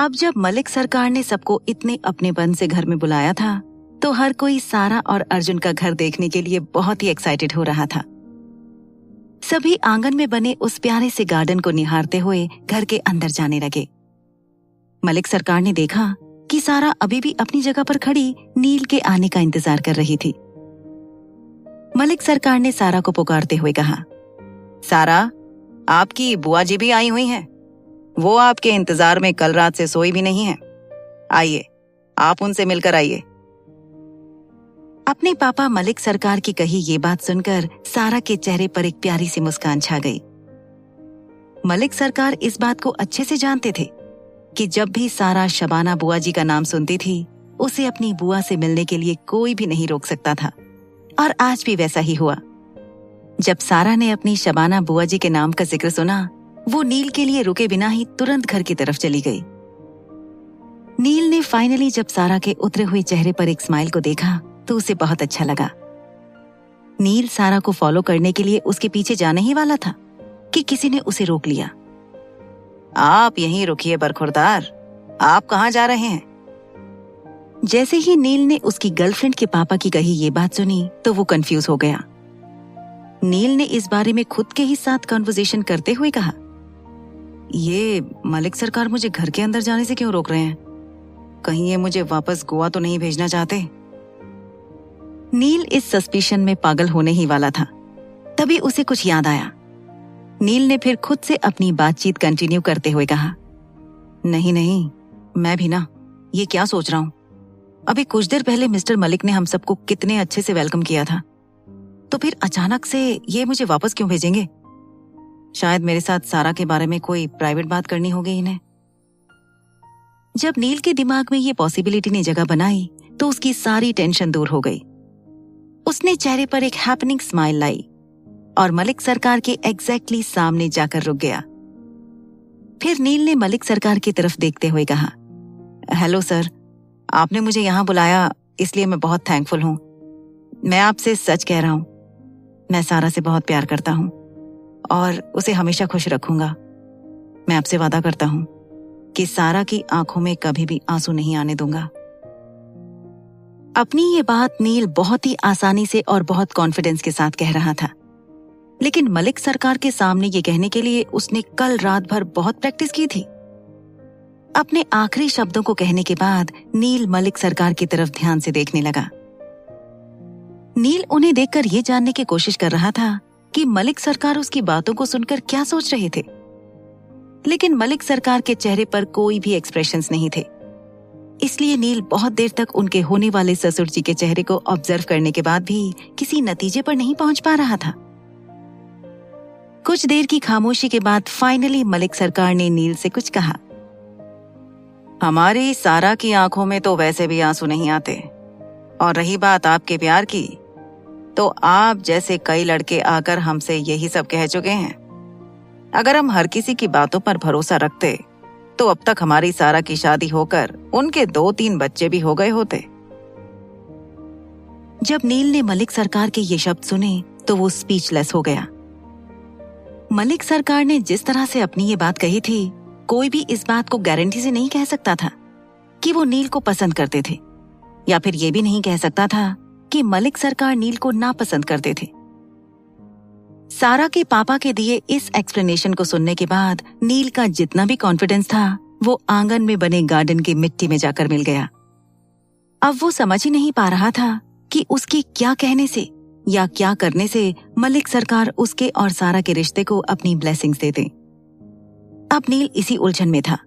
अब जब मलिक सरकार ने सबको इतने अपनेपन से घर में बुलाया था तो हर कोई सारा और अर्जुन का घर देखने के लिए बहुत ही एक्साइटेड हो रहा था। सभी आंगन में बने उस प्यारे से गार्डन को निहारते हुए घर के अंदर जाने लगे। मलिक सरकार ने देखा कि सारा अभी भी अपनी जगह पर खड़ी नील के आने का इंतजार कर रही थी। मलिक सरकार ने सारा को पुकारते हुए कहा, सारा, आपकी बुआ जी भी आई हुई हैं। वो आपके इंतजार में कल रात से सोई भी नहीं है। आइए, आप उनसे मिलकर आइए। अपने पापा मलिक सरकार की कही ये बात सुनकर सारा के चेहरे पर एक प्यारी सी मुस्कान छा गई। मलिक सरकार इस बात को अच्छे से जानते थे कि जब भी सारा शबाना बुआ जी का नाम सुनती थी, उसे अपनी बुआ से मिलने के लिए कोई भी नहीं रोक सकता था। और आज भी वैसा ही हुआ। जब सारा ने अपनी शबाना बुआ जी के नाम का जिक्र सुना, वो नील के लिए रुके बिना ही तुरंत घर की तरफ चली गई। नील ने फाइनली जब सारा के उतरे हुए चेहरे पर एक स्माइल को देखा तो उसे बहुत अच्छा लगा। नील सारा को फॉलो करने के लिए उसके पीछे जाने ही वाला था कि किसी ने उसे रोक लिया। आप यहीं रुकिए बरखुरदार, आप कहाँ जा रहे हैं? जैसे ही नील ने उसकी गर्लफ्रेंड के पापा की कही ये बात सुनी तो वो कंफ्यूज हो गया। नील ने इस बारे में खुद के ही साथ कन्वर्सेशन करते हुए कहा, ये मलिक सरकार मुझे घर के अंदर जाने से क्यों रोक रहे हैं? कहीं ये मुझे वापस गोवा तो नहीं भेजना चाहते? नील इस सस्पिशन में पागल होने ही वाला था। तभी उसे कुछ याद आया। नील ने फिर खुद से अपनी बातचीत कंटिन्यू करते हुए कहा, नहीं नहीं, मैं भी ना ये क्या सोच रहा हूँ। अभी कुछ देर पहले मिस्टर मलिक ने हम सबको कितने अच्छे से वेलकम किया था, तो फिर अचानक से ये मुझे वापस क्यों भेजेंगे? शायद मेरे साथ सारा के बारे में कोई प्राइवेट बात करनी होगी इन्हें। जब नील के दिमाग में ये पॉसिबिलिटी ने जगह बनाई तो उसकी सारी टेंशन दूर हो गई। उसने चेहरे पर एक हैपनिंग स्माइल लाई और मलिक सरकार के एग्जैक्टली सामने जाकर रुक गया। फिर नील ने मलिक सरकार की तरफ देखते हुए कहा, हेलो सर, आपने मुझे यहाँ बुलाया इसलिए मैं बहुत थैंकफुल हूँ। मैं आपसे सच कह रहा हूँ, मैं सारा से बहुत प्यार करता हूँ और उसे हमेशा खुश रखूंगा। मैं आपसे वादा करता हूँ कि सारा की आंखों में कभी भी आंसू नहीं आने दूंगा। अपनी ये बात नील बहुत ही आसानी से और बहुत कॉन्फिडेंस के साथ कह रहा था, लेकिन मलिक सरकार के सामने ये कहने के लिए उसने कल रात भर बहुत प्रैक्टिस की थी। अपने आखिरी शब्दों को कहने के बाद नील मलिक सरकार की तरफ ध्यान से देखने लगा। नील उन्हें देखकर ये जानने की कोशिश कर रहा था कि मलिक सरकार उसकी बातों को सुनकर क्या सोच रहे थे, लेकिन मलिक सरकार के चेहरे पर कोई भी एक्सप्रेशंस नहीं थे। इसलिए नील बहुत देर तक उनके होने वाले ससुर जी के चेहरे को ऑब्जर्व करने के बाद भी किसी नतीजे पर नहीं पहुंच पा रहा था। कुछ देर की खामोशी के बाद फाइनली मलिक सरकार ने नील से कुछ कहा, हमारी सारा की आंखों में तो वैसे भी आंसू नहीं आते, और रही बात आपके प्यार की, तो आप जैसे कई लड़के आकर हमसे यही सब कह चुके हैं। अगर हम हर किसी की बातों पर भरोसा रखते तो अब तक हमारी सारा की शादी होकर उनके 2-3 बच्चे भी हो गए होते। जब नील ने मलिक सरकार के ये शब्द सुने तो वो स्पीचलेस हो गया। मलिक सरकार ने जिस तरह से अपनी ये बात कही थी, कोई भी इस बात को गारंटी से नहीं कह सकता था कि वो नील को पसंद करते थे, या फिर ये भी नहीं कह सकता था कि मलिक सरकार नील को नापसंद करते थे। सारा के पापा के दिए इस एक्सप्लेनेशन को सुनने के बाद नील का जितना भी कॉन्फिडेंस था वो आंगन में बने गार्डन की मिट्टी में जाकर मिल गया। अब वो समझ ही नहीं पा रहा था कि उसके क्या कहने से या क्या करने से मलिक सरकार उसके और सारा के रिश्ते को अपनी ब्लेसिंग्स दे दें। अब नील इसी उलझन में था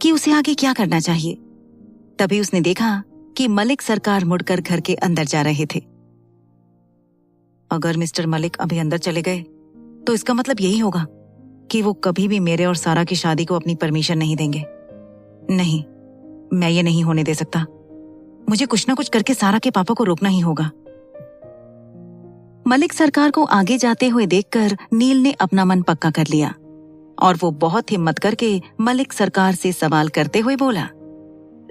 कि उसे आगे क्या करना चाहिए। तभी उसने देखा कि मलिक सरकार मुड़कर घर के अंदर जा रहे थे। अगर मिस्टर मलिक अभी अंदर चले गए तो इसका मतलब यही होगा कि वो कभी भी मेरे और सारा की शादी को अपनी परमिशन नहीं देंगे। नहीं, मैं ये नहीं होने दे सकता। मुझे कुछ ना कुछ करके सारा के पापा को रोकना ही होगा। मलिक सरकार को आगे जाते हुए देखकर नील ने अपना मन पक्का कर लिया और वो बहुत हिम्मत करके मलिक सरकार से सवाल करते हुए बोला,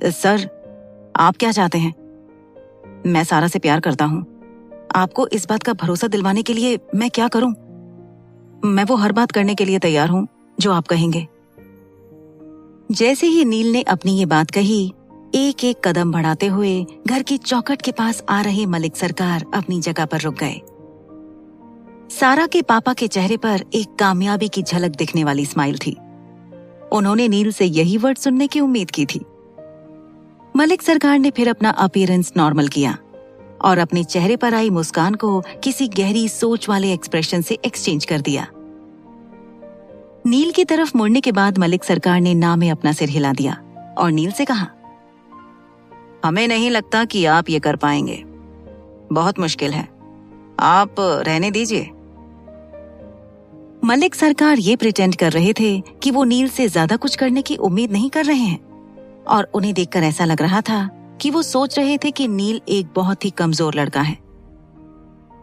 सर, आप क्या चाहते हैं? मैं सारा से प्यार करता हूँ। आपको इस बात का भरोसा दिलवाने के लिए मैं क्या करूं? मैं वो हर बात करने के लिए तैयार हूं जो आप कहेंगे। जैसे ही नील ने अपनी ये बात कही, एक एक कदम बढ़ाते हुए घर की चौखट के पास आ रहे मलिक सरकार अपनी जगह पर रुक गए। सारा के पापा के चेहरे पर एक कामयाबी की झलक दिखने वाली स्माइल थी। उन्होंने नील से यही वर्ड सुनने की उम्मीद की थी। मलिक सरकार ने फिर अपना अपीयरेंस नॉर्मल किया और अपने चेहरे पर आई मुस्कान को किसी गहरी सोच वाले एक्सप्रेशन से एक्सचेंज कर दिया। नील की तरफ मुड़ने के बाद मलिक सरकार ने ना में अपना सिर हिला दिया और नील से कहा, हमें नहीं लगता कि आप ये कर पाएंगे, बहुत मुश्किल है, आप रहने दीजिए। मलिक सरकार ये प्रिटेंड कर रहे थे कि वो नील से ज्यादा कुछ करने की उम्मीद नहीं कर रहे हैं और उन्हें देखकर ऐसा लग रहा था कि वो सोच रहे थे कि नील एक बहुत ही कमजोर लड़का है।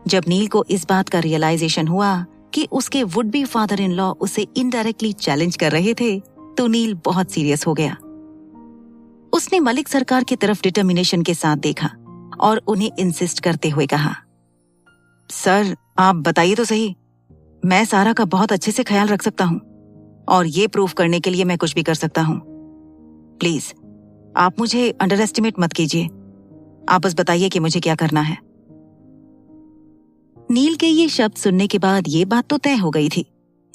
जब नील को इस बात का रियलाइजेशन हुआ कि उसके would be father in law उसे इनडायरेक्टली चैलेंज कर रहे थे, तो नील बहुत सीरियस हो गया। उसने मलिक सरकार की तरफ डिटर्मिनेशन के साथ देखा और उन्हें इंसिस्ट करते हुए कहा, सर आप बताइए तो सही, मैं सारा का बहुत अच्छे से ख्याल रख सकता हूँ और ये प्रूफ करने के लिए मैं कुछ भी कर सकता हूँ। प्लीज आप मुझे अंडर एस्टिमेट मत कीजिए, आप बस बताइए कि मुझे क्या करना है। नील के ये शब्द सुनने के बाद ये बात तो तय हो गई थी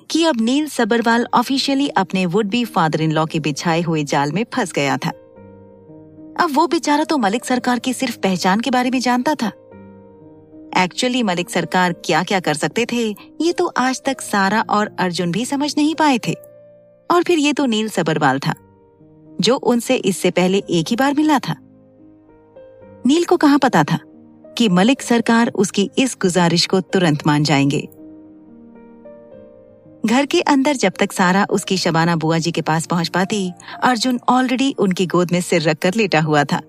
कि अब नील सबरवाल ऑफिशियली अपने would be father in law के बिछाए हुए जाल में फंस गया था। अब वो बेचारा तो मलिक सरकार की सिर्फ पहचान के बारे में जानता था। एक्चुअली मलिक सरकार क्या क्या कर सकते थे ये तो आज तक सारा और अर्जुन भी समझ नहीं पाए थे। और फिर ये तो नील सबरवाल था जो उनसे इससे पहले एक ही बार मिला था। नील को कहाँ पता था कि मलिक सरकार उसकी इस गुजारिश को तुरंत मान जाएंगे। घर के अंदर जब तक सारा उसकी शबाना बुआ जी के पास पहुंच पाती, अर्जुन ऑलरेडी उनकी गोद में सिर रखकर लेटा हुआ था।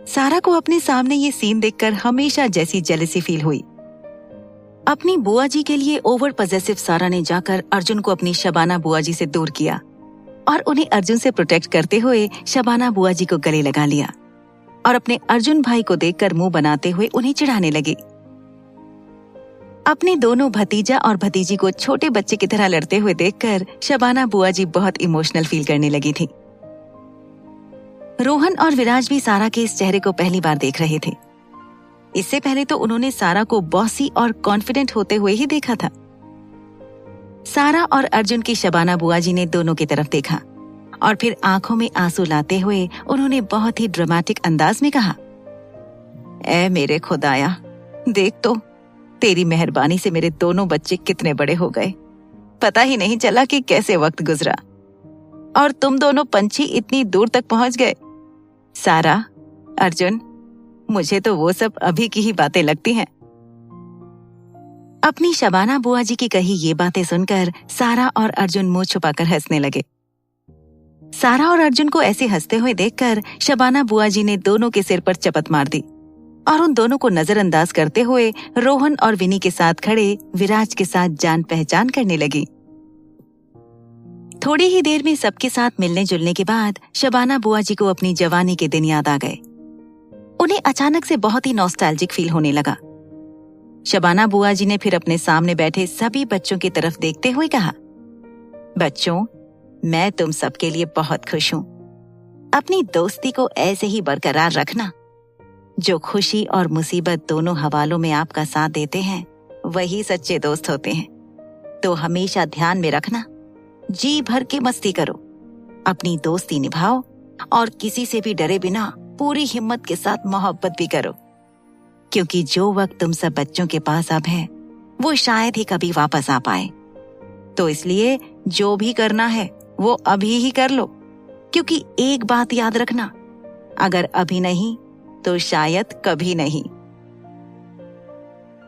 सारा को अपने सामने ये सीन देखकर हमेशा जैसी जेलसी फील हुई। अपनी बुआ जी के लिए ओवर पॉसेसिव सारा ने जाकर अर्जुन को अपनी शबाना बुआ जी से दूर किया और उन्हें अर्जुन से प्रोटेक्ट करते हुए शबाना बुआ जी को गले लगा लिया और अपने अर्जुन भाई को देखकर मुंह बनाते हुए उन्हें चिढ़ाने लगी। अपने दोनों भतीजा और भतीजी को छोटे बच्चे की तरह लड़ते हुए देखकर शबाना बुआ जी बहुत इमोशनल फील करने लगी थी। रोहन और विराज भी सारा के इस चेहरे को पहली बार देख रहे थे। इससे पहले तो उन्होंने सारा को बॉसी और कॉन्फिडेंट होते हुए ही देखा था। सारा और अर्जुन की शबाना बुआ जी ने दोनों की तरफ देखा और फिर आंखों में आंसू लाते हुए उन्होंने बहुत ही ड्रामेटिक अंदाज में कहा, ऐ मेरे खुदाया, देख तो तेरी मेहरबानी से मेरे दोनों बच्चे कितने बड़े हो गए, पता ही नहीं चला कि कैसे वक्त गुजरा और तुम दोनों पंछी इतनी दूर तक पहुंच गए। सारा, अर्जुन, मुझे तो वो सब अभी की ही बातें लगती हैं। अपनी शबाना बुआ जी की कही ये बातें सुनकर सारा और अर्जुन मुंह छुपाकर हंसने लगे। सारा और अर्जुन को ऐसे हंसते हुए देखकर शबाना बुआ जी ने दोनों के सिर पर चपत मार दी और उन दोनों को नजरअंदाज करते हुए रोहन और विनी के साथ खड़े विराज के साथ जान पहचान करने लगी। थोड़ी ही देर में सबके साथ मिलने जुलने के बाद शबाना बुआ जी को अपनी जवानी के दिन याद आ गए। उन्हें अचानक से बहुत ही नॉस्टैल्जिक फील होने लगा। शबाना बुआ जी ने फिर अपने सामने बैठे सभी बच्चों की तरफ देखते हुए कहा, बच्चों, मैं तुम सबके लिए बहुत खुश हूँ। अपनी दोस्ती को ऐसे ही बरकरार रखना। जो खुशी और मुसीबत दोनों हवालों में आपका साथ देते हैं वही सच्चे दोस्त होते हैं। तो हमेशा ध्यान में रखना, जी भर के मस्ती करो, अपनी दोस्ती निभाओ और किसी से भी डरे बिना पूरी हिम्मत के साथ मोहब्बत भी करो, क्योंकि जो वक्त तुम सब बच्चों के पास अब है वो शायद ही कभी वापस आ पाए। तो इसलिए जो भी करना है वो अभी ही कर लो, क्योंकि एक बात याद रखना, अगर अभी नहीं तो शायद कभी नहीं।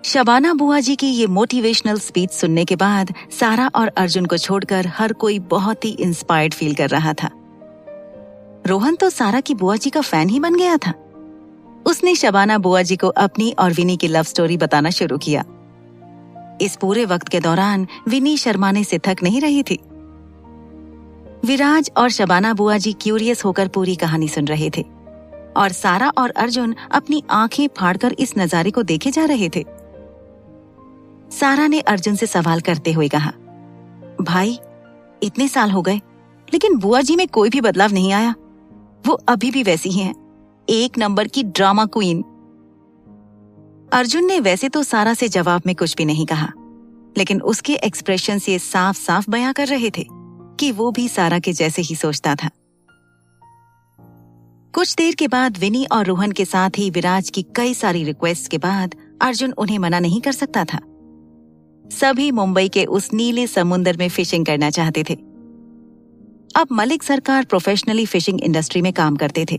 शबाना बुआ जी की ये मोटिवेशनल स्पीच सुनने के बाद सारा और अर्जुन को छोड़कर हर कोई बहुत ही इंस्पायर्ड फील कर रहा था। रोहन तो सारा की बुआ जी का फैन ही बन गया था। उसने शबाना बुआ जी को अपनी और विनी की लव स्टोरी बताना शुरू किया। इस पूरे वक्त के दौरान विनी शर्माने से थक नहीं रही थी। विराज और शबाना बुआ जी क्यूरियस होकर पूरी कहानी सुन रहे थे और सारा और अर्जुन अपनी आंखें फाड़कर इस नजारे को देखे जा रहे थे। सारा ने अर्जुन से सवाल करते हुए कहा, भाई, इतने साल हो गए, लेकिन बुआ जी में कोई भी बदलाव नहीं आया। वो अभी भी वैसी ही हैं, एक नंबर की ड्रामा क्वीन। अर्जुन ने वैसे तो सारा से जवाब में कुछ भी नहीं कहा, लेकिन उसके एक्सप्रेशन ये साफ साफ बयां कर रहे थे कि वो भी सारा के जैसे ही सोचता था। कुछ देर के बाद विनी और रोहन के साथ ही विराज की कई सारी रिक्वेस्ट के बाद अर्जुन उन्हें मना नहीं कर सकता था। सभी मुंबई के उस नीले समुद्र में फिशिंग करना चाहते थे। अब मलिक सरकार प्रोफेशनली फिशिंग इंडस्ट्री में काम करते थे,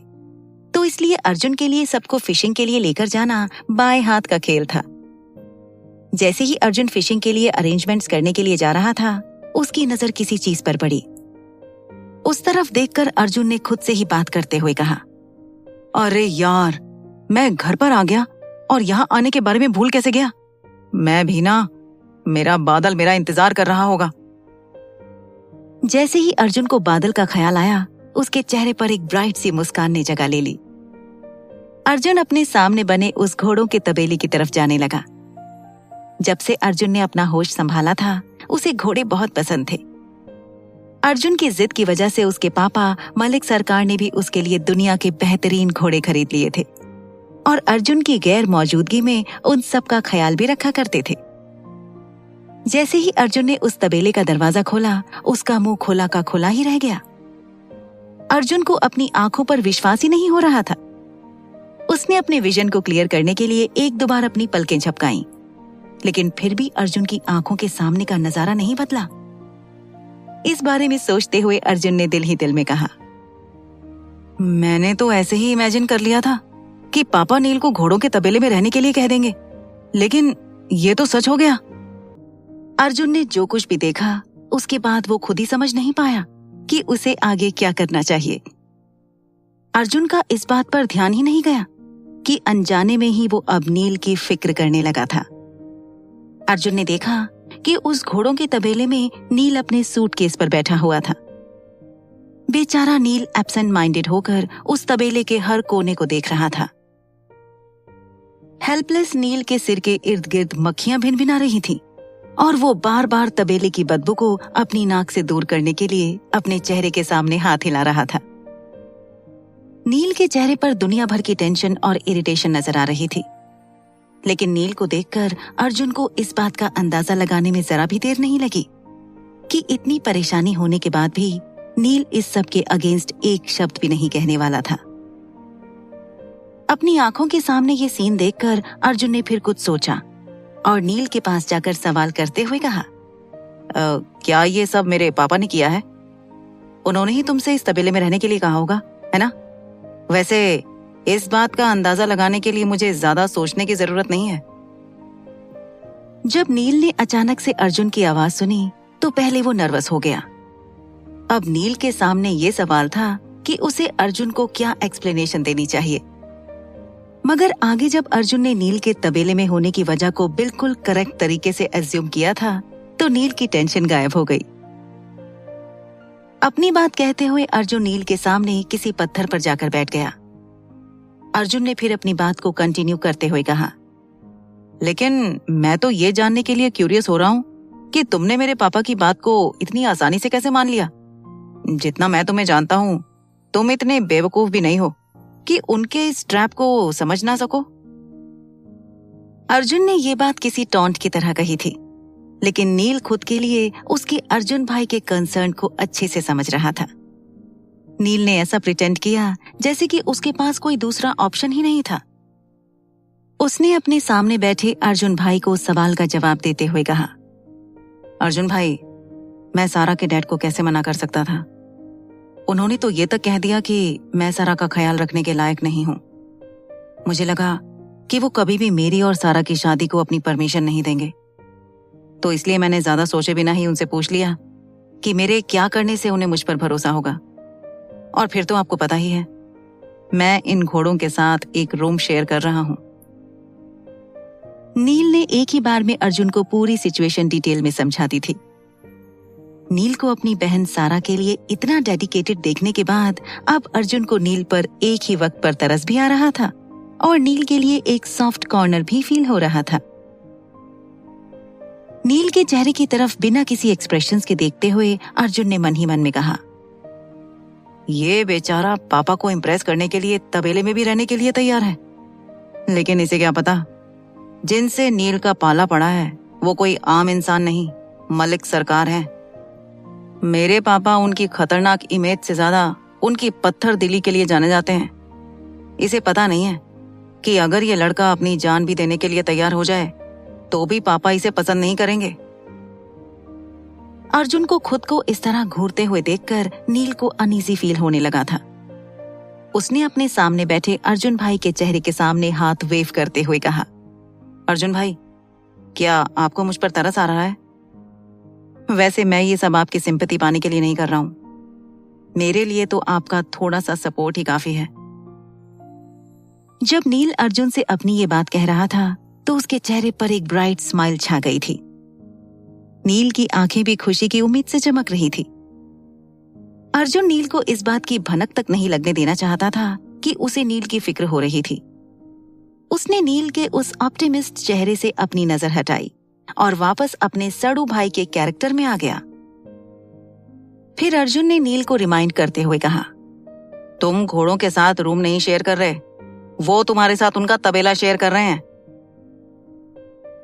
तो इसलिए अर्जुन के लिए सबको फिशिंग के लिए लेकर जाना बाएं हाथ का खेल था। जैसे ही अर्जुन फिशिंग के लिए अरेंजमेंट्स करने के लिए जा रहा था, उसकी नजर किसी चीज पर पड़ी। उस तरफ देखकर अर्जुन ने खुद से ही बात करते हुए कहा, अरे यार, मैं घर पर आ गया और यहाँ आने के बारे में भूल कैसे गया? मैं भी ना, मेरा बादल मेरा इंतजार कर रहा होगा। जैसे ही अर्जुन को बादल का ख्याल आया, उसके चेहरे पर एक ब्राइट सी मुस्कान ने जगह ले ली। अर्जुन अपने सामने बने उस घोड़ों के तबेले की तरफ जाने लगा। जब से अर्जुन ने अपना होश संभाला था, उसे घोड़े बहुत पसंद थे। अर्जुन की जिद की वजह से उसके पापा मलिक सरकार ने भी उसके लिए दुनिया के बेहतरीन घोड़े खरीद लिए थे और अर्जुन की गैर मौजूदगी में उन सब का ख्याल भी रखा करते थे। जैसे ही अर्जुन ने उस तबेले का दरवाजा खोला, उसका मुंह खोला का खोला ही रह गया। अर्जुन को अपनी आंखों पर विश्वास ही नहीं हो रहा था। उसने अपने विजन को क्लियर करने के लिए एक दो बार अपनी पलकें झपकाईं, लेकिन फिर भी अर्जुन की आंखों के सामने का नजारा नहीं बदला। इस बारे में सोचते हुए अर्जुन ने दिल ही दिल में कहा, मैंने तो ऐसे ही इमेजिन कर लिया था कि पापा नील को घोड़ों के तबेले में रहने के लिए कह देंगे, लेकिन ये तो सच हो गया। अर्जुन ने जो कुछ भी देखा, उसके बाद वो खुद ही समझ नहीं पाया कि उसे आगे क्या करना चाहिए। अर्जुन का इस बात पर ध्यान ही नहीं गया कि अनजाने में ही वो अब नील की फिक्र करने लगा था। अर्जुन ने देखा कि उस घोड़ों के तबेले में नील अपने सूटकेस पर बैठा हुआ था। बेचारा नील एब्सेंट माइंडेड होकर उस तबेले के हर कोने को देख रहा था। हेल्पलेस नील के सिर के इर्द गिर्द मक्खियां भिनभिना रही थीं और वो बार बार तबेले की बदबू को अपनी नाक से दूर करने के लिए अपने चेहरे के सामने हाथ हिला रहा था। नील के चेहरे पर दुनिया भर की टेंशन और इरिटेशन नजर आ रही थी, लेकिन नील को देखकर अर्जुन को इस बात का अंदाजा लगाने में जरा भी देर नहीं लगी कि इतनी परेशानी होने के बाद भी नील इस सब के अगेंस्ट एक शब्द भी नहीं कहने वाला था। अपनी आंखों के सामने ये सीन देखकर अर्जुन ने फिर कुछ सोचा और नील के पास जाकर सवाल करते हुए कहा, क्या ये सब मेरे पापा ने किया है? उन्होंने ही तुमसे इस तबेले में रहने के लिए कहा होगा, है ना? वैसे इस बात का अंदाजा लगाने के लिए मुझे ज्यादा सोचने की जरूरत नहीं है। जब नील ने अचानक से अर्जुन की आवाज सुनी, तो पहले वो नर्वस हो गया। अब नील के सामने ये सवाल था कि उसे अर्जुन को क्या एक्सप्लेनेशन देनी चाहिए। मगर आगे जब अर्जुन ने नील के तबेले में होने की वजह को बिल्कुल करेक्ट तरीके से एज्यूम किया था, तो नील की टेंशन गायब हो गई। अपनी बात कहते हुए अर्जुन नील के सामने किसी पत्थर पर जाकर बैठ गया। अर्जुन ने फिर अपनी बात को कंटिन्यू करते हुए कहा, लेकिन मैं तो ये जानने के लिए क्यूरियस हो रहा हूँ कि तुमने मेरे पापा की बात को इतनी आसानी से कैसे मान लिया। जितना मैं तुम्हें जानता हूँ, तुम इतने बेवकूफ भी नहीं हो कि उनके इस ट्रैप को समझ ना सको। अर्जुन ने ये बात किसी टॉन्ट की तरह कही थी, लेकिन नील खुद के लिए उसके अर्जुन भाई के कंसर्न को अच्छे से समझ रहा था। नील ने ऐसा प्रिटेंड किया जैसे कि उसके पास कोई दूसरा ऑप्शन ही नहीं था। उसने अपने सामने बैठे अर्जुन भाई को सवाल का जवाब देते हुए कहा, अर्जुन भाई, मैं सारा के डैड को कैसे मना कर सकता था? उन्होंने तो ये तक कह दिया कि मैं सारा का ख्याल रखने के लायक नहीं हूं। मुझे लगा कि वो कभी भी मेरी और सारा की शादी को अपनी परमिशन नहीं देंगे, तो इसलिए मैंने ज्यादा सोचे बिना ही उनसे पूछ लिया कि मेरे क्या करने से उन्हें मुझ पर भरोसा होगा। और फिर तो आपको पता ही है, मैं इन घोड़ों के साथ एक रूम शेयर कर रहा हूं। नील ने एक ही बार में अर्जुन को पूरी सिचुएशन डिटेल में समझाती थी। नील को अपनी बहन सारा के लिए इतना डेडिकेटेड देखने के बाद अब अर्जुन को नील पर एक ही वक्त पर तरस भी आ रहा था और नील के लिए एक सॉफ्ट कॉर्नर भी फील हो रहा था। नील के चेहरे की तरफ बिना किसी एक्सप्रेशंस के देखते हुए अर्जुन ने मन ही मन में कहा, ये बेचारा पापा को इम्प्रेस करने के लिए तबेले में भी रहने के लिए तैयार है। लेकिन इसे क्या पता, जिनसे नील का पाला पड़ा है वो कोई आम इंसान नहीं, मलिक सरकार है। मेरे पापा उनकी खतरनाक इमेज से ज्यादा उनकी पत्थर दिली के लिए जाने जाते हैं। इसे पता नहीं है कि अगर ये लड़का अपनी जान भी देने के लिए तैयार हो जाए तो भी पापा इसे पसंद नहीं करेंगे। अर्जुन को खुद को इस तरह घूरते हुए देखकर नील को अनईजी फील होने लगा था। उसने अपने सामने बैठे अर्जुन भाई के चेहरे के सामने हाथ वेव करते हुए कहा, अर्जुन भाई, क्या आपको मुझ पर तरस आ रहा है? वैसे मैं ये सब आपकी सिंपैथी पाने के लिए नहीं कर रहा हूं। मेरे लिए तो आपका थोड़ा सा सपोर्ट ही काफी है। जब नील अर्जुन से अपनी ये बात कह रहा था तो उसके चेहरे पर एक ब्राइट स्माइल छा गई थी। नील की आंखें भी खुशी की उम्मीद से चमक रही थी। अर्जुन नील को इस बात की भनक तक नहीं लगने देना चाहता था कि उसे नील की फिक्र हो रही थी। उसने नील के उस ऑप्टिमिस्ट चेहरे से अपनी नजर हटाई और वापस अपने सड़ू भाई के कैरेक्टर में आ गया। फिर अर्जुन ने नील को रिमाइंड करते हुए कहा, तुम घोड़ों के साथ रूम नहीं शेयर कर रहे, वो तुम्हारे साथ उनका तबेला शेयर कर रहे हैं।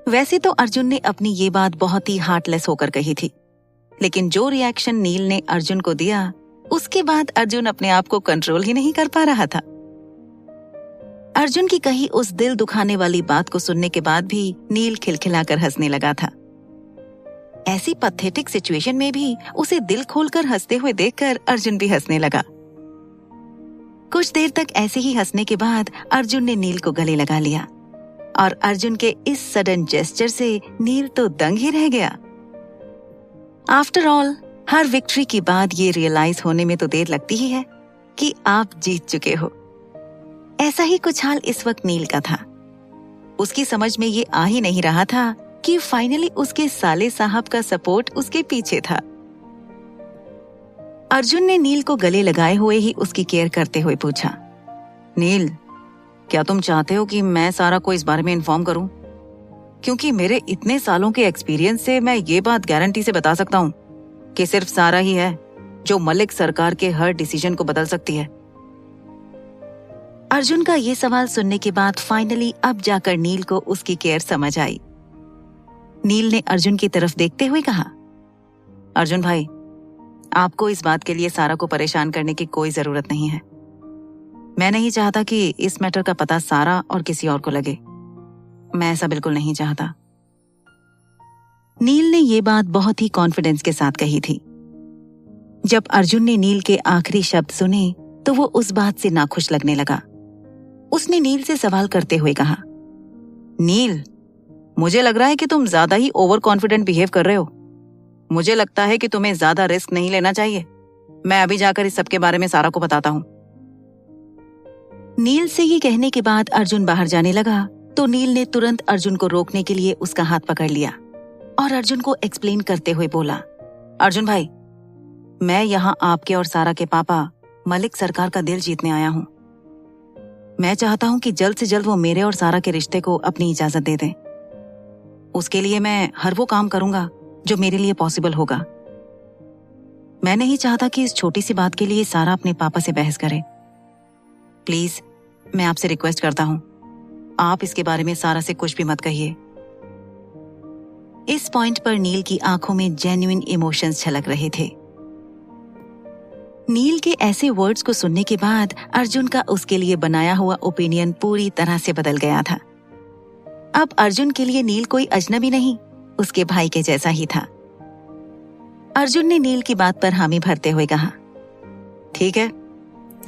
वैसे तो अर्जुन ने अपनी ये बात बहुत ही हार्टलेस होकर कही थी, लेकिन जो रिएक्शन नील ने अर्जुन को दिया उसके बाद अर्जुन अपने आप को कंट्रोल ही नहीं कर पा रहा था। अर्जुन की कही उस दिल दुखाने वाली बात को सुनने के बाद भी नील खिलखिलाकर हंसने लगा था। ऐसी पैथेटिक सिचुएशन में भी उसे दिल खोलकर हंसते हुए देखकर अर्जुन भी हंसने लगा। कुछ देर तक ऐसे ही हंसने के बाद अर्जुन ने नील को गले लगा लिया और अर्जुन के इस सडन जेस्चर से नील तो दंग ही रह गया। आफ्टर ऑल, हर विक्ट्री के बाद ये रियलाइज होने में तो देर लगती ही है कि आप जीत चुके हो। ऐसा ही कुछ हाल इस वक्त नील का था। उसकी समझ में ये आ ही नहीं रहा था कि फाइनली उसके साले साहब का सपोर्ट उसके पीछे था। अर्जुन ने नील को गले लगाए हुए ही उसकी केयर करते हुए पूछा, नील, क्या तुम चाहते हो कि मैं सारा को इस बारे में इन्फॉर्म करूं? क्योंकि मेरे इतने सालों के एक्सपीरियंस से मैं ये बात गारंटी से बता सकता हूं कि सिर्फ सारा ही है जो मलिक सरकार के हर डिसीजन को बदल सकती है। अर्जुन का ये सवाल सुनने के बाद फाइनली अब जाकर नील को उसकी केयर समझ आई। नील ने अर्जुन की तरफ देखते हुए कहा, अर्जुन भाई, आपको इस बात के लिए सारा को परेशान करने की कोई जरूरत नहीं है। मैं नहीं चाहता कि इस मैटर का पता सारा और किसी और को लगे। मैं ऐसा बिल्कुल नहीं चाहता। नील ने ये बात बहुत ही कॉन्फिडेंस के साथ कही थी। जब अर्जुन ने नील के आखिरी शब्द सुने तो वो उस बात से नाखुश लगने लगा। उसने नील से सवाल करते हुए कहा, नील, मुझे लग रहा है कि तुम ज्यादा ही ओवर कॉन्फिडेंट बिहेव कर रहे हो। मुझे लगता है कि तुम्हें ज्यादा रिस्क नहीं लेना चाहिए। मैं अभी जाकर इस सब के बारे में सारा को बताता हूँ। नील से ये कहने के बाद अर्जुन बाहर जाने लगा तो नील ने तुरंत अर्जुन को रोकने के लिए उसका हाथ पकड़ लिया और अर्जुन को एक्सप्लेन करते हुए बोला, अर्जुन भाई, मैं यहाँ आपके और सारा के पापा मलिक सरकार का दिल जीतने आया हूँ। मैं चाहता हूँ कि जल्द से जल्द वो मेरे और सारा के रिश्ते को अपनी इजाजत दे दें। उसके लिए मैं हर वो काम करूंगा जो मेरे लिए पॉसिबल होगा। मैं नहीं चाहता कि इस छोटी सी बात के लिए सारा अपने पापा से बहस करे। प्लीज, मैं आपसे रिक्वेस्ट करता हूँ, आप इसके बारे में सारा से कुछ भी मत कहिए। इस पॉइंट पर नील की आंखों में जेन्युइन इमोशंस छलक रहे थे। नील के ऐसे वर्ड्स को सुनने के बाद अर्जुन का उसके लिए बनाया हुआ ओपिनियन पूरी तरह से बदल गया था। अब अर्जुन के लिए नील कोई अजनबी नहीं, उसके भाई के जैसा ही था। अर्जुन ने नील की बात पर हामी भरते हुए कहा, ठीक है,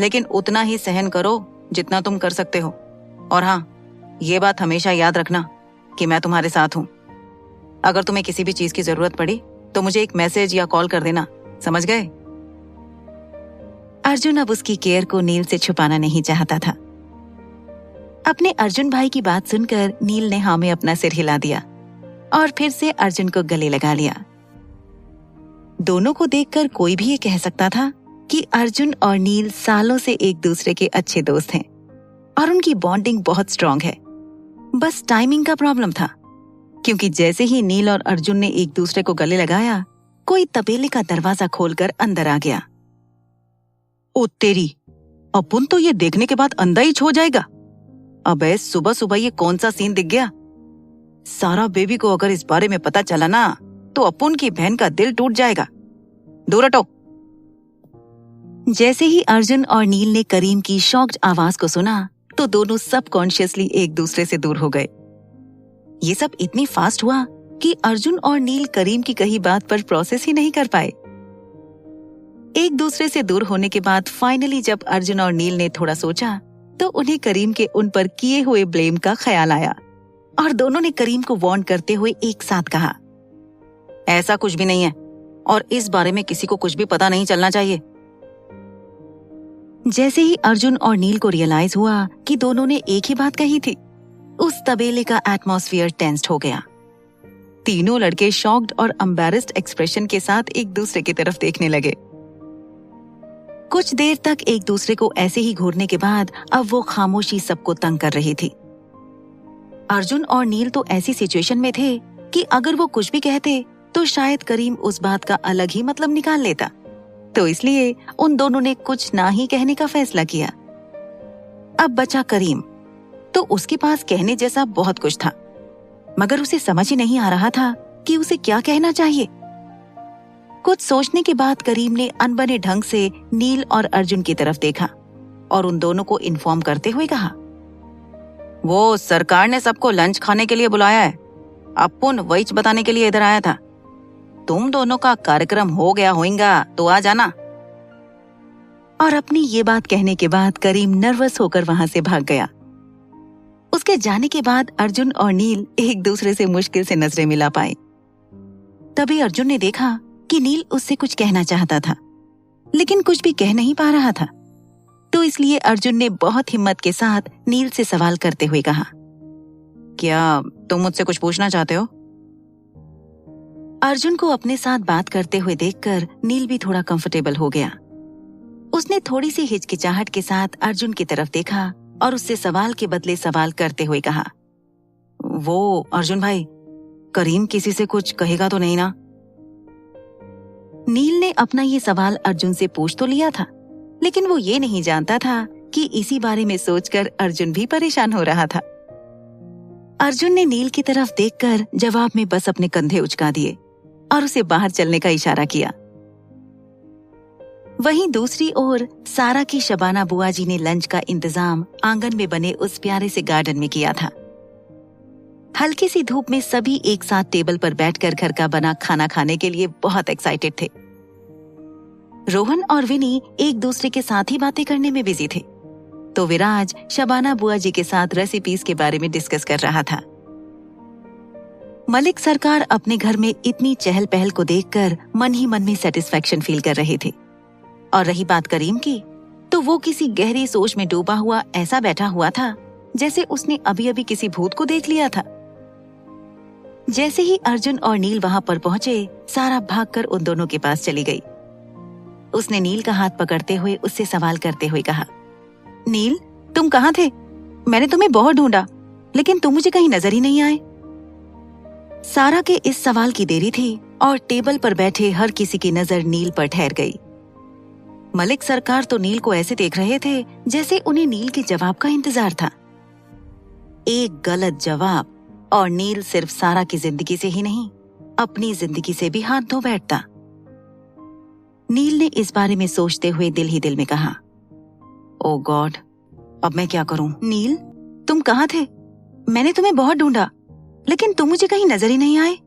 लेकिन उतना ही सहन करो जितना तुम कर सकते हो। और हाँ, ये बात हमेशा याद रखना कि मैं तुम्हारे साथ हूँ। अगर तुम्हें किसी भी चीज की जरूरत पड़ी तो मुझे एक मैसेज या कॉल कर देना, समझ गए? अर्जुन अब उसकी केयर को नील से छुपाना नहीं चाहता था। अपने अर्जुन भाई की बात सुनकर नील ने हाँ में अपना सिर हिला दिया और फिर से अर्जुन को गले लगा लिया। दोनों को देखकर कोई भी ये कह सकता था कि अर्जुन और नील सालों से एक दूसरे के अच्छे दोस्त हैं और उनकी बॉन्डिंग बहुत स्ट्रांग है। बस टाइमिंग का प्रॉब्लम था, क्योंकि जैसे ही नील और अर्जुन ने एक दूसरे को गले लगाया, कोई तबेले का दरवाजा खोलकर अंदर आ गया। ओ तेरी, अपुन तो ये देखने के बाद अंधा ही छो जाएगा। अबे सुबह सुबह ये कौन सा सीन दिख गया? सारा बेबी को अगर इस बारे में पता चला ना तो अपुन की बहन का दिल टूट जाएगा। दूर हटो। जैसे ही अर्जुन और नील ने करीम की शॉक्ड आवाज को सुना तो दोनों सबकॉन्शियसली एक दूसरे से दूर हो गए। ये सब इतनी फास्ट हुआ कि अर्जुन और नील करीम की कही बात पर प्रोसेस ही नहीं कर पाए। एक दूसरे से दूर होने के बाद फाइनली जब अर्जुन और नील ने थोड़ा सोचा तो उन्हें करीम के उन पर किए हुए ब्लेम का ख्याल आया और दोनों ने करीम को वार्न करते हुए एक साथ कहा, ऐसा कुछ भी नहीं है और इस बारे में किसी को कुछ भी पता नहीं चलना चाहिए। जैसे ही अर्जुन और नील को रियलाइज हुआ कि दोनों ने एक ही बात कही थी, उस तबेले का एटमॉस्फेयर टेंस्ड हो गया। तीनों लड़के शॉक्ड और एम्बैरेस्ड एक्सप्रेशन के साथ एक दूसरे की तरफ देखने लगे। कुछ देर तक एक दूसरे को ऐसे ही घूरने के बाद अब वो खामोशी सबको तंग कर रही थी। अर्जुन और नील तो ऐसी सिचुएशन में थे कि अगर वो कुछ भी कहते तो शायद करीम उस बात का अलग ही मतलब निकाल लेता, तो इसलिए उन दोनों ने कुछ ना ही कहने का फैसला किया। अब बचा करीम, तो उसके पास कहने जैसा बहुत कुछ था, मगर उसे समझ ही नहीं आ रहा था कि उसे क्या कहना चाहिए। कुछ सोचने के बाद करीम ने अनबने ढंग से नील और अर्जुन की तरफ देखा और उन दोनों को इन्फॉर्म करते हुए कहा, वो सरकार ने सबको लंच खाने के लिए बुलाया है। अपुन वही बताने के लिए इधर आया था। तुम दोनों का कार्यक्रम हो गया होगा तो आ जाना। और अपनी ये बात कहने के बाद करीम नर्वस होकर वहां से भाग गया। उसके जाने के बाद अर्जुन और नील एक दूसरे से मुश्किल से नजरें मिला पाए। तभी अर्जुन ने देखा कि नील उससे कुछ कहना चाहता था, लेकिन कुछ भी कह नहीं पा रहा था, तो इसलिए अर्जुन ने बहुत हिम्मत के साथ नील से सवाल करते हुए कहा, क्या तुम मुझसे कुछ पूछना चाहते हो? अर्जुन को अपने साथ बात करते हुए देखकर नील भी थोड़ा कंफर्टेबल हो गया। उसने थोड़ी सी हिचकिचाहट के साथ अर्जुन की तरफ देखा और उससे सवाल के बदले सवाल करते हुए कहा, वो अर्जुन भाई, करीम किसी से कुछ कहेगा तो नहीं ना? नील ने अपना ये सवाल अर्जुन से पूछ तो लिया था, लेकिन वो ये नहीं जानता था कि इसी बारे में सोचकर अर्जुन भी परेशान हो रहा था। अर्जुन ने नील की तरफ देखकर जवाब में बस अपने कंधे उचका दिए और उसे बाहर चलने का इशारा किया। वहीं दूसरी ओर सारा की शबाना बुआ जी ने लंच का इंतजाम आंगन में बने उस प्यारे से गार्डन में किया था। हल्की सी धूप में सभी एक साथ टेबल पर बैठकर घर का बना खाना खाने के लिए बहुत एक्साइटेड थे। रोहन और विनी एक दूसरे के साथ ही बातें करने में बिजी थे, तो विराज शबाना बुआ जी के साथ रेसिपीज के बारे में डिस्कस कर रहा था। मलिक सरकार अपने घर में इतनी चहल पहल को देखकर मन ही मन में सेटिस्फेक्शन फील कर रहे थे। और रही बात करीम की, तो वो किसी गहरी सोच में डूबा हुआ ऐसा बैठा हुआ था जैसे उसने अभी अभी किसी भूत को देख लिया था। जैसे ही अर्जुन और नील वहां पर पहुंचे, सारा भागकर उन दोनों के पास चली गई। उसने नील का हाथ पकड़ते हुए उससे सवाल करते हुए कहा, नील, तुम कहाँ थे? मैंने तुम्हें बहुत ढूंढा, लेकिन तुम मुझे कहीं नजर ही नहीं आए। सारा के इस सवाल की देरी थी और टेबल पर बैठे हर किसी की नजर नील पर ठहर गई। मलिक सरकार तो नील को ऐसे देख रहे थे जैसे उन्हें नील के जवाब का इंतजार था। एक गलत जवाब और नील सिर्फ सारा की जिंदगी से ही नहीं, अपनी जिंदगी से भी हाथ धो बैठता। नील ने इस बारे में सोचते हुए दिल ही दिल में कहा, ओ गॉड, अब मैं क्या करूं? नील, तुम कहाँ थे? मैंने तुम्हें बहुत ढूंढा, लेकिन तुम मुझे कहीं नजर ही नहीं आए।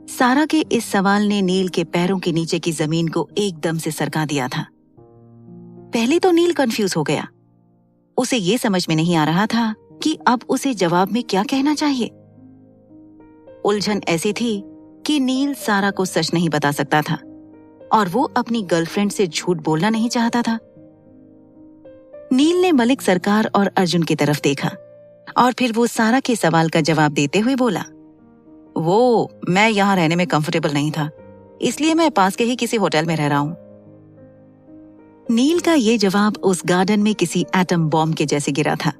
सारा के इस सवाल ने नील के पैरों के नीचे की जमीन को एकदम से सरका दिया था। पहले तो नील कंफ्यूज हो गया। उसे ये समझ में नहीं आ रहा था कि अब उसे जवाब में क्या कहना चाहिए। उलझन ऐसी थी कि नील सारा को सच नहीं बता सकता था और वो अपनी गर्लफ्रेंड से झूठ बोलना नहीं चाहता था। नील ने मलिक सरकार और अर्जुन की तरफ देखा और फिर वो सारा के सवाल का जवाब देते हुए बोला, वो मैं यहाँ रहने में कंफर्टेबल नहीं था, इसलिए मैं पास के ही किसी होटल में रह रहा हूँ। नील का ये जवाब उस गार्डन में किसी एटम बॉम्ब के जैसे गिरा था।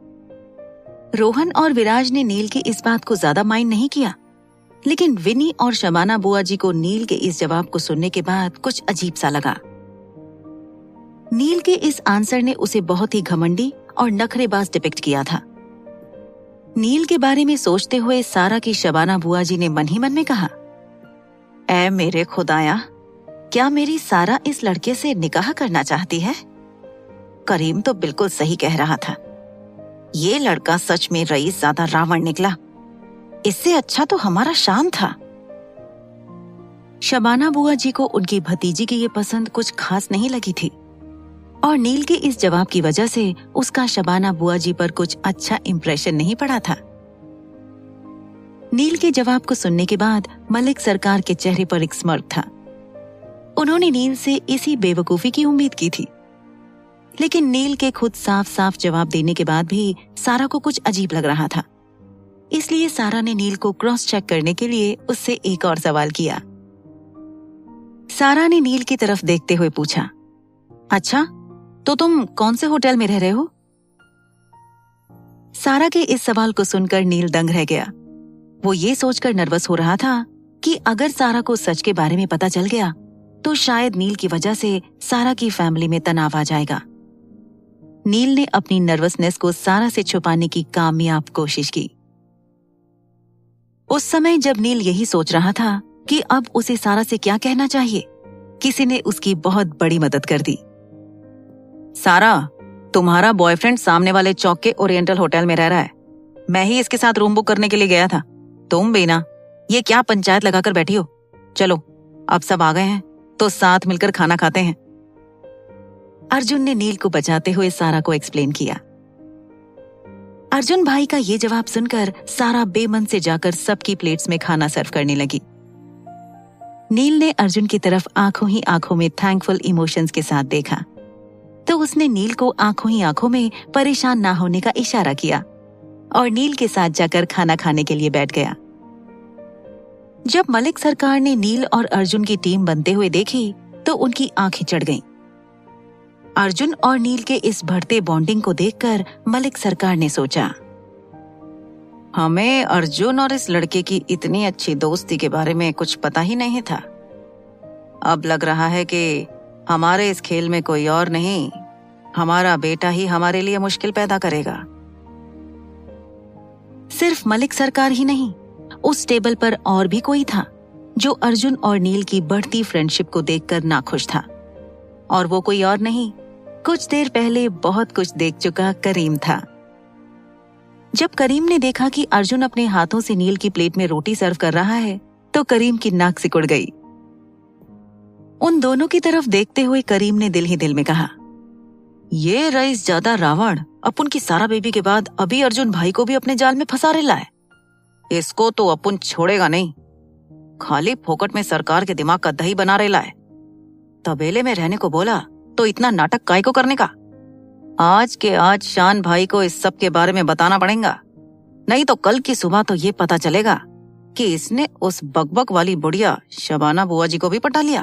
रोहन और विराज ने नील की इस बात को ज्यादा माइंड नहीं किया, लेकिन विनी और शबाना बुआ जी को नील के इस जवाब को सुनने के बाद कुछ अजीब सा लगा। के इस आंसर ने उसे बहुत ही घमंडी और नखरेबाज डिपिक्ट किया था। नील के बारे में सोचते हुए सारा की शबाना बुआ जी ने मन ही मन में कहा, ऐ मेरे खुदाया, क्या मेरी सारा इस लड़के से निकाह करना चाहती है? करीम तो बिल्कुल सही कह रहा था। ये लड़का सच में रईस ज्यादा रावण निकला। इससे अच्छा तो हमारा शान था। शबाना बुआ जी को उनकी भतीजी की ये पसंद कुछ खास नहीं लगी थी और नील के इस जवाब की वजह से उसका शबाना बुआ जी पर कुछ अच्छा इंप्रेशन नहीं पड़ा था। नील के जवाब को सुनने के बाद मलिक सरकार के चेहरे पर एक स्mirk था। उन्होंने नील से इसी बेवकूफी की उम्मीद की थी, लेकिन नील के खुद साफ साफ जवाब देने के बाद भी सारा को कुछ अजीब लग रहा था। इसलिए सारा ने नील को क्रॉस चेक करने के लिए उससे एक और सवाल किया। सारा ने नील की तरफ देखते हुए पूछा, अच्छा, तो तुम कौन से होटल में रह रहे हो? सारा के इस सवाल को सुनकर नील दंग रह गया। वो ये सोचकर नर्वस हो रहा था कि अगर सारा को सच के बारे में पता चल गया तो शायद नील की वजह से सारा की फैमिली में तनाव आ जाएगा। नील ने अपनी नर्वसनेस को सारा से छुपाने की कामयाब कोशिश की। उस समय जब नील यही सोच रहा था कि अब उसे सारा से क्या कहना चाहिए, किसी ने उसकी बहुत बड़ी मदद कर दी। सारा, तुम्हारा बॉयफ्रेंड सामने वाले चौक के ओरिएंटल होटल में रह रहा है। मैं ही इसके साथ रूम बुक करने के लिए गया था। तुम भी ना, ये क्या पंचायत लगाकर बैठी हो? चलो, अब सब आ गए हैं तो साथ मिलकर खाना खाते हैं। अर्जुन ने नील को बचाते हुए सारा को एक्सप्लेन किया। अर्जुन भाई का ये जवाब सुनकर सारा बेमन से जाकर सबकी प्लेट्स में खाना सर्व करने लगी। नील ने अर्जुन की तरफ आंखों ही आंखों में थैंकफुल इमोशंस के साथ देखा तो उसने नील को आंखों ही आंखों में परेशान ना होने का इशारा किया और नील के साथ जाकर खाना खाने के लिए बैठ गया। जब मलिक सरकार ने नील और अर्जुन की टीम बनते हुए देखी तो उनकी आंखें चढ़ गईं। अर्जुन और नील के इस बढ़ते बॉन्डिंग को देखकर मलिक सरकार ने सोचा, हमें अर्जुन और इस लड़के की इतनी अच्छी दोस्ती के बारे में कुछ पता ही नहीं था। अब लग रहा है कि हमारे इस खेल में कोई और नहीं, हमारा बेटा ही हमारे लिए मुश्किल पैदा करेगा। सिर्फ मलिक सरकार ही नहीं, उस टेबल पर और भी कोई था जो अर्जुन और नील की बढ़ती फ्रेंडशिप को देखकर नाखुश था। और वो कोई और नहीं, कुछ देर पहले बहुत कुछ देख चुका करीम था। जब करीम ने देखा कि अर्जुन अपने हाथों से नील की प्लेट में रोटी सर्व कर रहा है तो करीम की नाक सिकुड़ गई। उन दोनों की तरफ देखते हुए करीम ने दिल ही दिल में कहा, ये रईस ज्यादा रावण अपुन की सारा बेबी के बाद अभी अर्जुन भाई को भी अपने जाल में फंसा रेला है। इसको तो अपुन छोड़ेगा नहीं। खाली फोकट में सरकार के दिमाग का दही बना रेला है। तबेले में रहने को बोला तो इतना नाटक काय को करने का? आज के आज शान भाई को इस सब के बारे में बताना पड़ेगा, नहीं तो कल की सुबह तो ये पता चलेगा कि इसने उस बकबक वाली बुढ़िया शबाना बुआ जी को भी पटा लिया।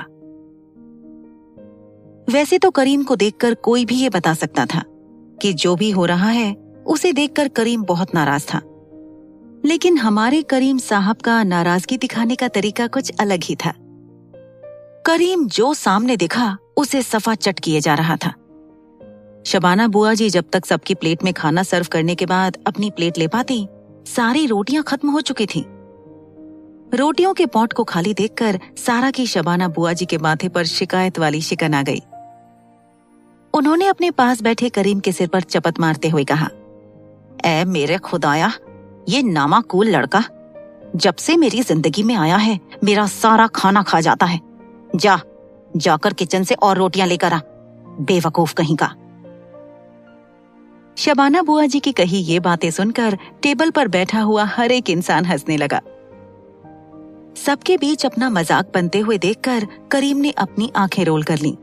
वैसे तो करीम को देखकर कोई भी ये बता सकता था कि जो भी हो रहा है उसे देखकर करीम बहुत नाराज था, लेकिन हमारे करीम साहब का नाराजगी दिखाने का तरीका कुछ अलग ही था। करीम जो सामने दिखा उसे सफा चट किए जा रहा था। शबाना बुआ जी जब तक सबकी प्लेट में खाना सर्व करने के बाद अपनी प्लेट ले पाती, सारी रोटियां खत्म हो चुकी थी। रोटियों के पॉट को खाली देखकर सारा की शबाना बुआ जी के माथे पर शिकायत वाली शिकन आ गई। उन्होंने अपने पास बैठे करीम के सिर पर चपत मारते हुए कहा, ऐ मेरे खुदाया, ये नामाकूल लड़का जब से मेरी जिंदगी में आया है मेरा सारा खाना खा जाता है। जाकर किचन से और रोटियां लेकर आ, बेवकूफ कहीं का। शबाना बुआ जी की कही ये बातें सुनकर टेबल पर बैठा हुआ हर एक इंसान हंसने लगा। सबके बीच अपना मजाक बनते हुए देखकर करीम ने अपनी आंखें रोल कर लीं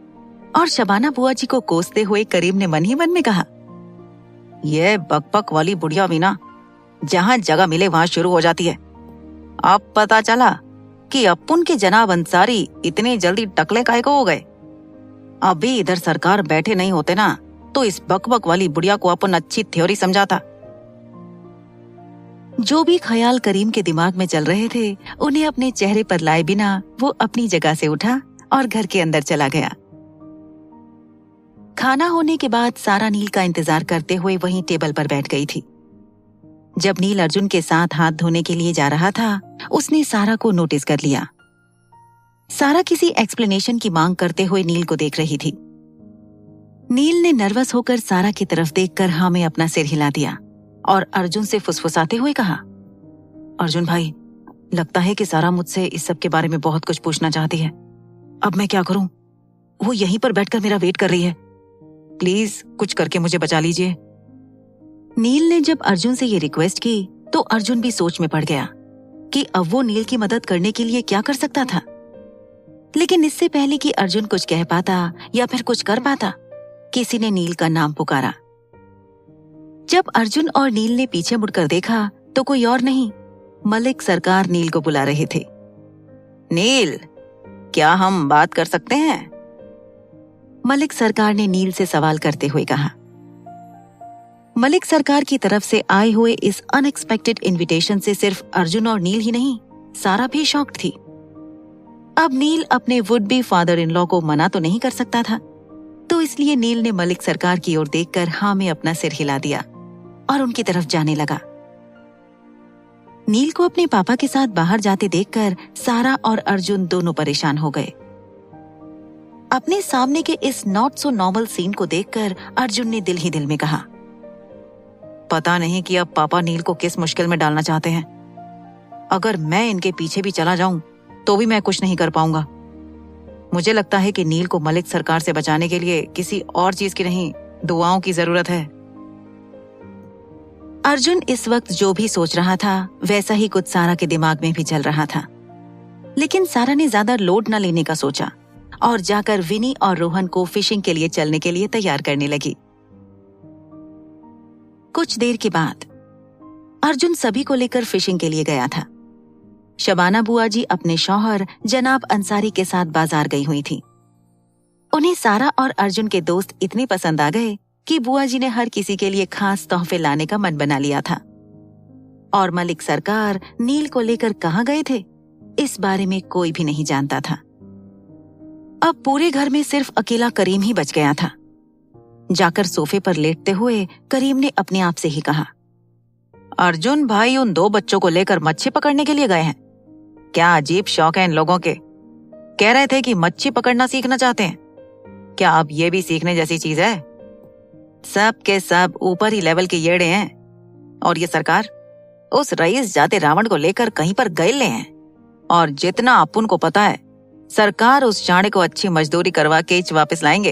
और शबाना बुआ जी को कोसते हुए करीम ने मन ही मन में कहा, ये बकबक वाली बुढ़िया भी ना जहां जगह मिले वहां शुरू हो जाती है। अब पता चला कि अपुन के जनाब अंसारी इतनी जल्दी टकले काहे को हो गए। अभी इधर सरकार बैठे नहीं होते ना तो इस बकबक वाली बुढ़िया को अपन अच्छी थ्योरी समझाता। जो भी ख्याल करीम के दिमाग में चल रहे थे उन्हें अपने चेहरे पर लाए बिना वो अपनी जगह से उठा और घर के अंदर चला गया। खाना होने के बाद सारा नील का इंतजार करते हुए वहीं टेबल पर बैठ गई थी। जब नील अर्जुन के साथ हाथ धोने के लिए जा रहा था, उसने सारा को नोटिस कर लिया। सारा किसी एक्सप्लेनेशन की मांग करते हुए नील को देख रही थी। नील ने नर्वस होकर सारा की तरफ देखकर हाँ में अपना सिर हिला दिया और अर्जुन से फुसफुसाते हुए कहा, अर्जुन भाई, लगता है कि सारा मुझसे इस सब के बारे में बहुत कुछ पूछना चाहती है। अब मैं क्या करूं? वो यहीं पर बैठकर मेरा वेट कर रही है। प्लीज कुछ करके मुझे बचा लीजिए। नील ने जब अर्जुन से ये रिक्वेस्ट की तो अर्जुन भी सोच में पड़ गया कि अब वो नील की मदद करने के लिए क्या कर सकता था। लेकिन इससे पहले कि अर्जुन कुछ कह पाता या फिर कुछ कर पाता, किसी ने नील का नाम पुकारा। जब अर्जुन और नील ने पीछे मुड़कर देखा तो कोई और नहीं, मलिक सरकार नील को बुला रहे थे। नील, क्या हम बात कर सकते हैं? मलिक सरकार ने नील से सवाल करते हुए कहा। मलिक सरकार की तरफ से आए हुए इस अनएक्सपेक्टेड इनविटेशन से सिर्फ अर्जुन और नील ही नहीं, सारा भी शॉक्ड थी। अब नील अपने would be father in law को मना तो नहीं कर सकता था, तो इसलिए नील ने मलिक सरकार की ओर देखकर हाँ में अपना सिर हिला दिया और उनकी तरफ जाने लगा। नील को अपने पापा के साथ बाहर जाते देखकर सारा और अर्जुन दोनों परेशान हो गए। अपने सामने के इस नॉट सो नॉर्मल सीन को देखकर अर्जुन ने दिल ही दिल में कहा, पता नहीं कि अब पापा नील को किस मुश्किल में डालना चाहते हैं। अगर मैं इनके पीछे भी चला जाऊं तो भी मैं कुछ नहीं कर पाऊंगा। मुझे लगता है कि नील को मलिक सरकार से बचाने के लिए किसी और चीज की नहीं, दुआओं की जरूरत है। अर्जुन इस वक्त जो भी सोच रहा था वैसा ही कुछ सारा के दिमाग में भी चल रहा था। लेकिन सारा ने ज्यादा लोड न लेने का सोचा और जाकर विनी और रोहन को फिशिंग के लिए चलने के लिए तैयार करने लगी। कुछ देर के बाद अर्जुन सभी को लेकर फिशिंग के लिए गया था। शबाना बुआ जी अपने शौहर जनाब अंसारी के साथ बाजार गई हुई थी। उन्हें सारा और अर्जुन के दोस्त इतने पसंद आ गए कि बुआ जी ने हर किसी के लिए खास तोहफे लाने का मन बना लिया था। और मलिक सरकार नील को लेकर कहाँ गए थे, इस बारे में कोई भी नहीं जानता था। अब पूरे घर में सिर्फ अकेला करीम ही बच गया था। जाकर सोफे पर लेटते हुए करीम ने अपने आप से ही कहा, अर्जुन भाई उन 2 बच्चों को लेकर मच्छी पकड़ने के लिए गए हैं। क्या अजीब शौक है इन लोगों के। कह रहे थे कि मच्छी पकड़ना सीखना चाहते हैं। क्या अब ये भी सीखने जैसी चीज है? सब के सब ऊपर ही लेवल के येड़े हैं। और ये सरकार उस रईस जाते रावण को लेकर कहीं पर गए हैं। और जितना अपुन को पता है, सरकार उस चाणे को अच्छी मजदूरी करवा के वापस लाएंगे।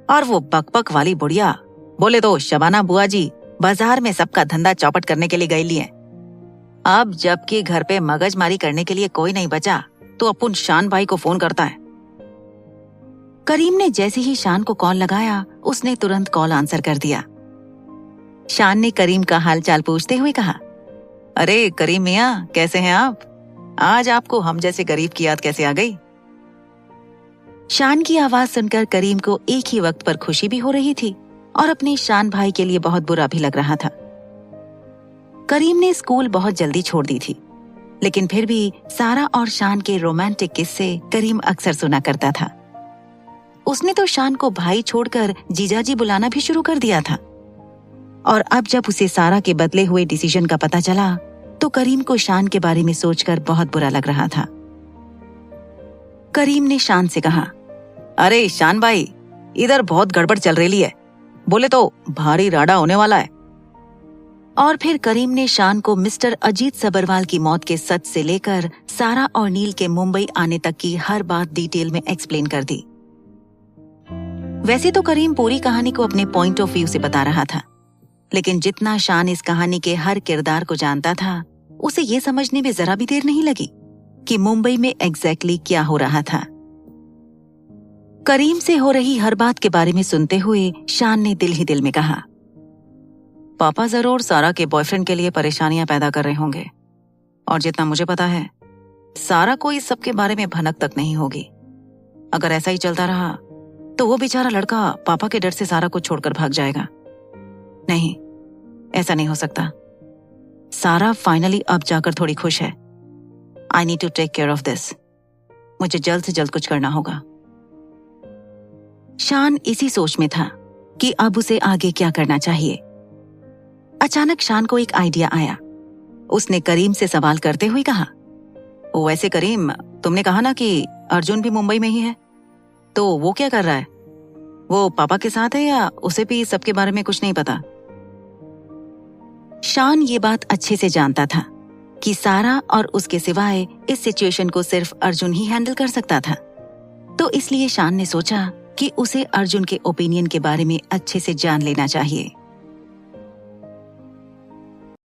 और वो बकबक वाली बुढ़िया बोले तो शबाना बुआ जी बाजार में सबका धंधा चौपट करने के लिए गई ली है। अब जबकि घर पे मगजमारी करने के लिए कोई नहीं बचा तो अपुन शान भाई को फोन करता है। करीम ने जैसे ही शान को कॉल लगाया, उसने तुरंत कॉल आंसर कर दिया। शान ने करीम का हालचाल पूछते हुए कहा, अरे करीम मियाँ, कैसे हैं आप? आज आपको हम जैसे गरीब की याद कैसे आ गई? शान की आवाज सुनकर करीम को एक ही वक्त पर खुशी भी हो रही थी और अपने शान भाई के लिए बहुत बुरा भी लग रहा था। करीम ने स्कूल बहुत जल्दी छोड़ दी थी, लेकिन फिर भी सारा और शान के रोमांटिक किस्से करीम अक्सर सुना करता था। उसने तो शान को भाई छोड़कर जीजाजी बुलाना भी शुरू कर दिया था। और अब जब उसे सारा के बदले हुए डिसीजन का पता चला तो करीम को शान के बारे में सोचकर बहुत बुरा लग रहा था। करीम ने शान से कहा, अरे शान भाई, इधर बहुत गड़बड़ चल रही है, बोले तो भारी राडा होने वाला है। और फिर करीम ने शान को मिस्टर अजीत सबरवाल की मौत के सच से लेकर सारा और नील के मुंबई आने तक की हर बात डिटेल में एक्सप्लेन कर दी। वैसे तो करीम पूरी कहानी को अपने पॉइंट ऑफ व्यू से बता रहा था, लेकिन जितना शान इस कहानी के हर किरदार को जानता था, उसे ये समझने में जरा भी देर नहीं लगी कि मुंबई में एग्जैक्टली क्या हो रहा था। करीम से हो रही हर बात के बारे में सुनते हुए शान ने दिल ही दिल में कहा, पापा जरूर सारा के बॉयफ्रेंड के लिए परेशानियां पैदा कर रहे होंगे। और जितना मुझे पता है, सारा को इस सब के बारे में भनक तक नहीं होगी। अगर ऐसा ही चलता रहा तो वो बेचारा लड़का पापा के डर से सारा को छोड़कर भाग जाएगा। नहीं, ऐसा नहीं हो सकता। सारा फाइनली अब जाकर थोड़ी खुश है। I need to take care of this. मुझे जल्द से जल्द कुछ करना होगा। शान इसी सोच में था कि अब उसे आगे क्या करना चाहिए। अचानक शान को एक आइडिया आया। उसने करीम से सवाल करते हुए कहा, वैसे करीम, तुमने कहा ना कि अर्जुन भी मुंबई में ही है, तो वो क्या कर रहा है? वो पापा के साथ है या उसे भी सबके बारे में कुछ नहीं पता? शान ये बात अच्छे से जानता था कि सारा और उसके सिवाय इस सिचुएशन को सिर्फ अर्जुन ही हैंडल कर सकता था। तो इसलिए शान ने सोचा कि उसे अर्जुन के ओपिनियन के बारे में अच्छे से जान लेना चाहिए।